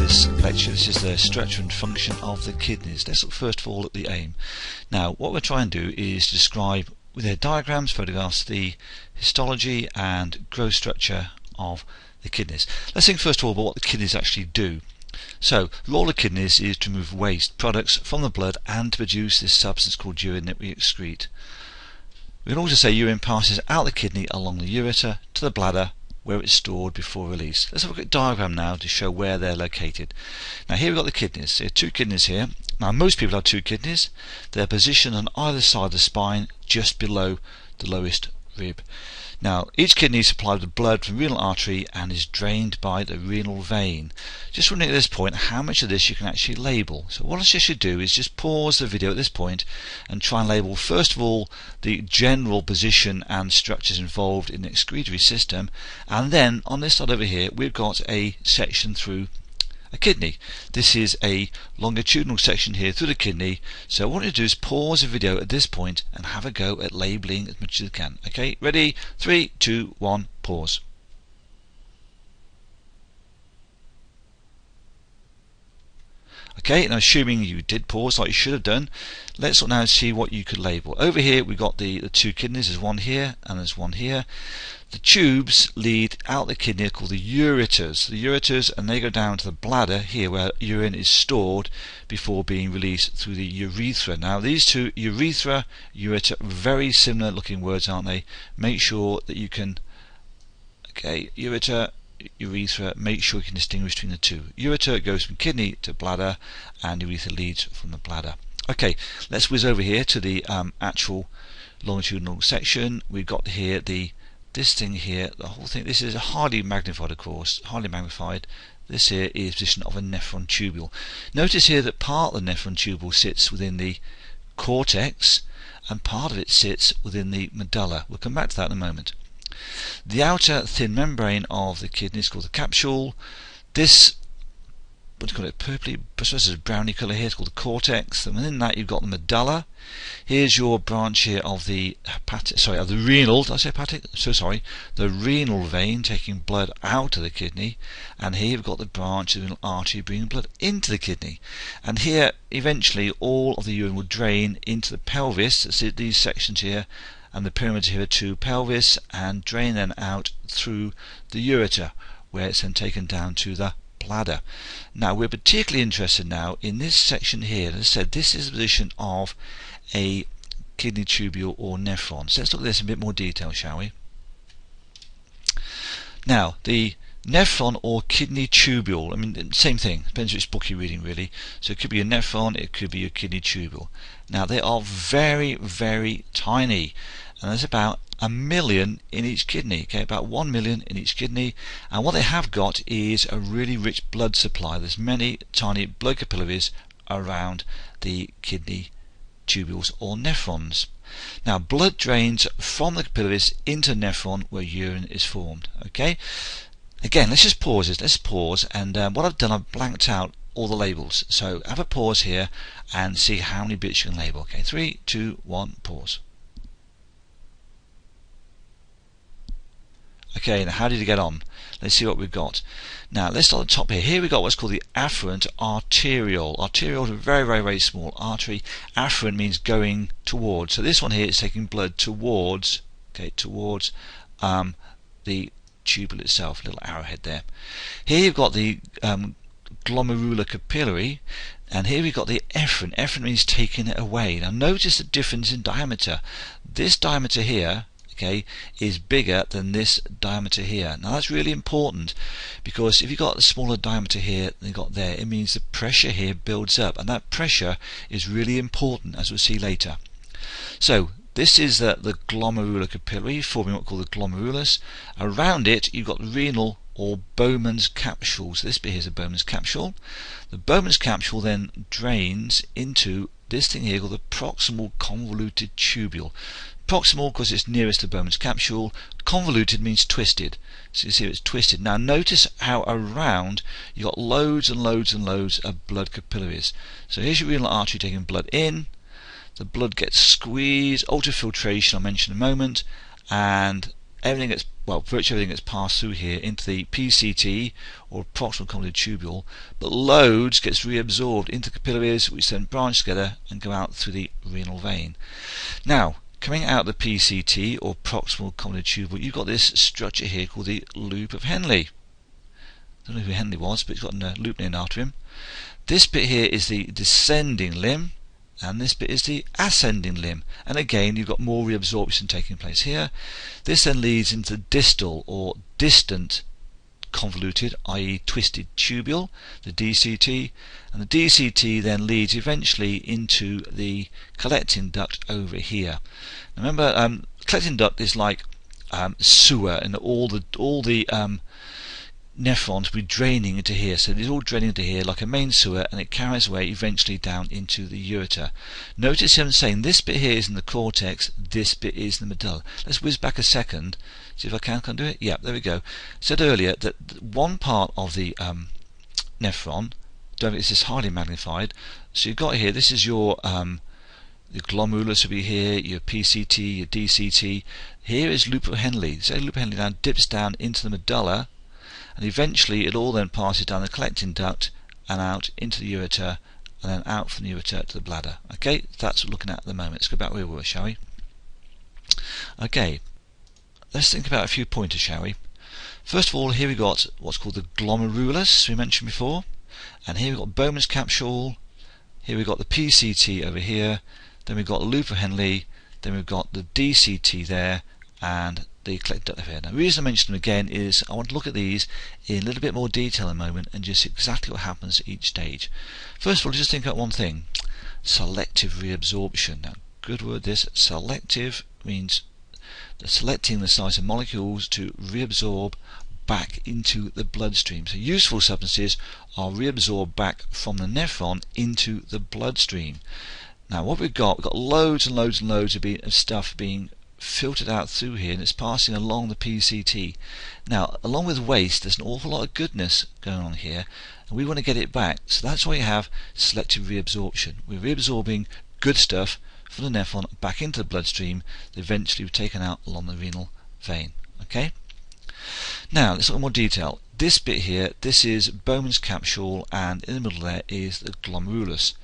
this lecture. This is the structure and function of the kidneys. Let's look first of all at the aim. Now what we're trying to do is describe with their diagrams, photographs, the histology and growth structure of the kidneys. Let's think first of all about what the kidneys actually do. So the role of kidneys is to remove waste products from the blood and to produce this substance called urine that we excrete. We can also say urine passes out the kidney along the ureter to the bladder, where it's stored before release. Let's have a quick diagram now to show where they're located. Now here we've got the kidneys. There are two kidneys here. Now most people have two kidneys. They're positioned on either side of the spine, just below the lowest rib. Now each kidney is supplied with blood from the renal artery and is drained by the renal vein. Just wondering at this point how much of this you can actually label. So what I suggest you do is just pause the video at this point and try and label first of all the general position and structures involved in the excretory system, and then on this side over here we've got a section through a kidney. This is a longitudinal section here through the kidney, so what I want you to do is pause the video at this point and have a go at labelling as much as you can. Okay, ready? 3, 2, 1, pause. Okay, now assuming you did pause like you should have done, let's look now and see what you could label. Over here we've got the two kidneys. There's one here and there's one here. The tubes lead out the kidney called the ureters. The ureters, and they go down to the bladder here where urine is stored before being released through the urethra. Now these two, urethra, ureter, very similar looking words, aren't they? Make sure that you can, okay, ureter, urethra, make sure you can distinguish between the two. Ureter goes from kidney to bladder and urethra leads from the bladder. Okay, let's whiz over here to the actual longitudinal section. We've got here this thing here, the whole thing. This is highly magnified, of course, highly magnified. This here is the position of a nephron tubule. Notice here that part of the nephron tubule sits within the cortex and part of it sits within the medulla. We'll come back to that in a moment. The outer thin membrane of the kidney is called the capsule. This, what do you call it, purpley, I suppose it's a browny colour here, it's called the cortex, and within that you've got the medulla. Here's your branch here of the hepatic, sorry, of the renal, did I say hepatic? So sorry, the renal vein taking blood out of the kidney, and here you've got the branch of the renal artery bringing blood into the kidney. And here, eventually, all of the urine will drain into the pelvis. That's it, these sections here, and the pyramids here are to pelvis, and drain then out through the ureter, where it's then taken down to the bladder. Now we're particularly interested now in this section here. As I said, this is the position of a kidney tubule or nephron. So let's look at this in a bit more detail, shall we? Now the nephron or kidney tubule, I mean, same thing, depends which book you're reading really. So it could be a nephron, it could be a kidney tubule. Now they are very, very tiny, and there's about 1 million in each kidney, okay, about 1 million in each kidney, and what they have got is a really rich blood supply. There's many tiny blood capillaries around the kidney tubules or nephrons. Now blood drains from the capillaries into the nephron where urine is formed. Okay, again let's just pause this, let's pause, and what I've done, I've blanked out all the labels, so have a pause here and see how many bits you can label. Okay, 3, 2, 1, pause. Okay, now how did you get on? Let's see what we've got. Now let's start at the top here. Here we've got what's called the afferent arterial. Arterial is a very, very, very small artery. Afferent means going towards. So this one here is taking blood towards, okay, towards the tubule itself, little arrowhead there. Here you've got the Glomerular Capillary, and here we've got the efferent. Efferent means taking it away. Now notice the difference in diameter. This diameter here, okay, is bigger than this diameter here. Now that's really important, because if you've got a smaller diameter here than you've got there, it means the pressure here builds up, and that pressure is really important, as we'll see later. So this is the glomerular capillary, forming what we call the glomerulus. Around it you've got renal or Bowman's capsule. So this bit here is a Bowman's capsule. The Bowman's capsule then drains into this thing here called the proximal convoluted tubule. Proximal because it's nearest to Bowman's capsule. Convoluted means twisted. So you see it's twisted. Now notice how around you've got loads and loads and loads of blood capillaries. So here's your renal artery taking blood in. The blood gets squeezed, ultrafiltration I'll mention in a moment, and everything gets, well, virtually everything gets passed through here into the PCT, or proximal convoluted tubule, but loads gets reabsorbed into capillaries, which then branch together and go out through the renal vein. Now, coming out of the PCT, or proximal convoluted tubule, you've got this structure here called the loop of Henle. I don't know who Henle was, but he's got a loop named after him. This bit here is the descending limb, and this bit is the ascending limb, and again you've got more reabsorption taking place here. This then leads into the distal or distant convoluted, i.e. twisted tubule, the DCT, and the DCT then leads eventually into the collecting duct over here. Now remember, collecting duct is like sewer, and all the nephrons will be draining into here, so it's all draining into here like a main sewer, and it carries away eventually down into the ureter. Notice I'm saying this bit here is in the cortex, this bit is in the medulla. Let's whiz back a second, see if I can do it. Yeah, there we go. I said earlier that one part of the nephron, this is highly magnified, so you've got here, this is your the glomerulus will be here, your PCT, your DCT. Here is loop of Henle. So loop of Henle now dips down into the medulla, and eventually it all then passes down the collecting duct and out into the ureter, and then out from the ureter to the bladder. Okay, that's what we're looking at the moment. Let's go back where we were, shall we? Okay, let's think about a few pointers, shall we? First of all, here we've got what's called the glomerulus, we mentioned before, and here we've got Bowman's capsule, here we've got the PCT over here, then we've got the loop of Henle, then we've got the DCT there, and the collecting duct here. Now, the reason I mention them again is I want to look at these in a little bit more detail in a moment and just exactly what happens at each stage. First of all, just think about one thing: selective reabsorption. Now, good word this. Selective means selecting the size of molecules to reabsorb back into the bloodstream. So useful substances are reabsorbed back from the nephron into the bloodstream. Now, what we've got loads and loads and loads of stuff being filtered out through here, and it's passing along the PCT. Now, along with waste, there's an awful lot of goodness going on here, and we want to get it back. So that's why you have selective reabsorption. We're reabsorbing good stuff from the nephron back into the bloodstream, that eventually we're taken out along the renal vein. Okay. Now let's look at more detail. This bit here, this is Bowman's capsule, and in the middle there is the glomerulus.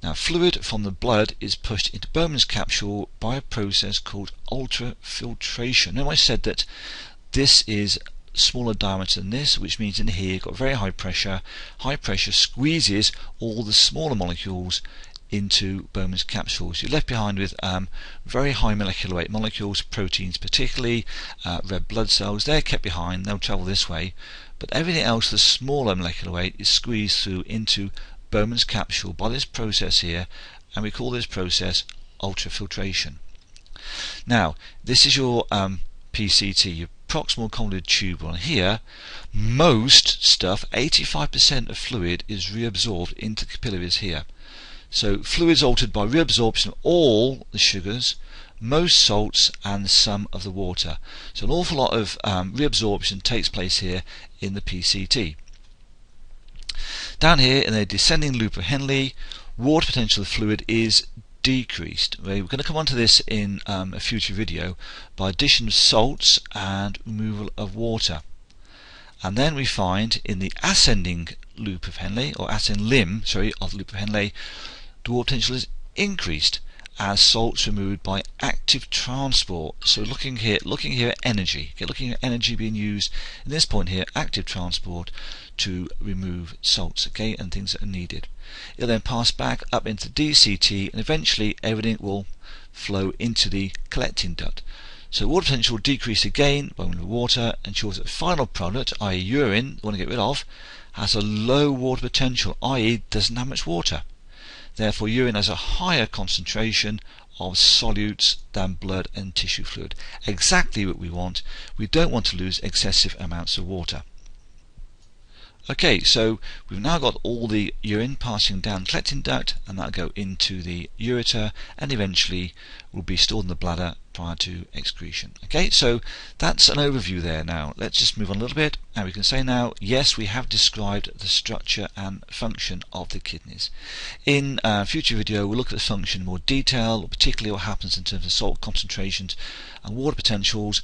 Now, fluid from the blood is pushed into Bowman's capsule by a process called ultrafiltration. Remember I said that this is smaller diameter than this, which means in here you've got very high pressure. High pressure squeezes all the smaller molecules into Bowman's capsules. You're left behind with very high molecular weight molecules, proteins particularly, red blood cells. They're kept behind, they'll travel this way, but everything else, the smaller molecular weight, is squeezed through into Bowman's capsule by this process here, and we call this process ultrafiltration. Now, this is your PCT, your proximal convoluted tubule, and here most stuff, 85% of fluid, is reabsorbed into capillaries here. So fluid is altered by reabsorption of all the sugars, most salts, and some of the water. So an awful lot of reabsorption takes place here in the PCT. Down here in the descending loop of Henle, water potential of fluid is decreased. We're going to come on to this in a future video by addition of salts and removal of water. And then we find in the ascending loop of Henle, or ascending limb, sorry, of the loop of Henle, the water potential is increased as salts removed by active transport. So looking here at energy, looking at energy being used in this point here, active transport to remove salts, okay, and things that are needed. It'll then pass back up into DCT, and eventually everything will flow into the collecting duct. So water potential will decrease again by removing water, ensures that the final product, i.e. urine, the one to get rid of, has a low water potential, i.e. doesn't have much water. Therefore, urine has a higher concentration of solutes than blood and tissue fluid. Exactly what we want. We don't want to lose excessive amounts of water. Okay, so we've now got all the urine passing down the collecting duct, and that'll go into the ureter and eventually will be stored in the bladder prior to excretion. Okay, so that's an overview there. Now let's just move on a little bit, and we can say now, yes, we have described the structure and function of the kidneys. In a future video we'll look at the function in more detail, particularly what happens in terms of salt concentrations and water potentials.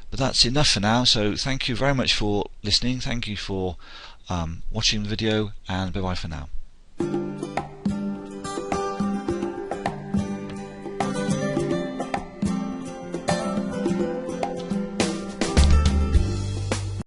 But that's enough for now, so thank you very much for listening, thank you for watching the video, and bye bye for now.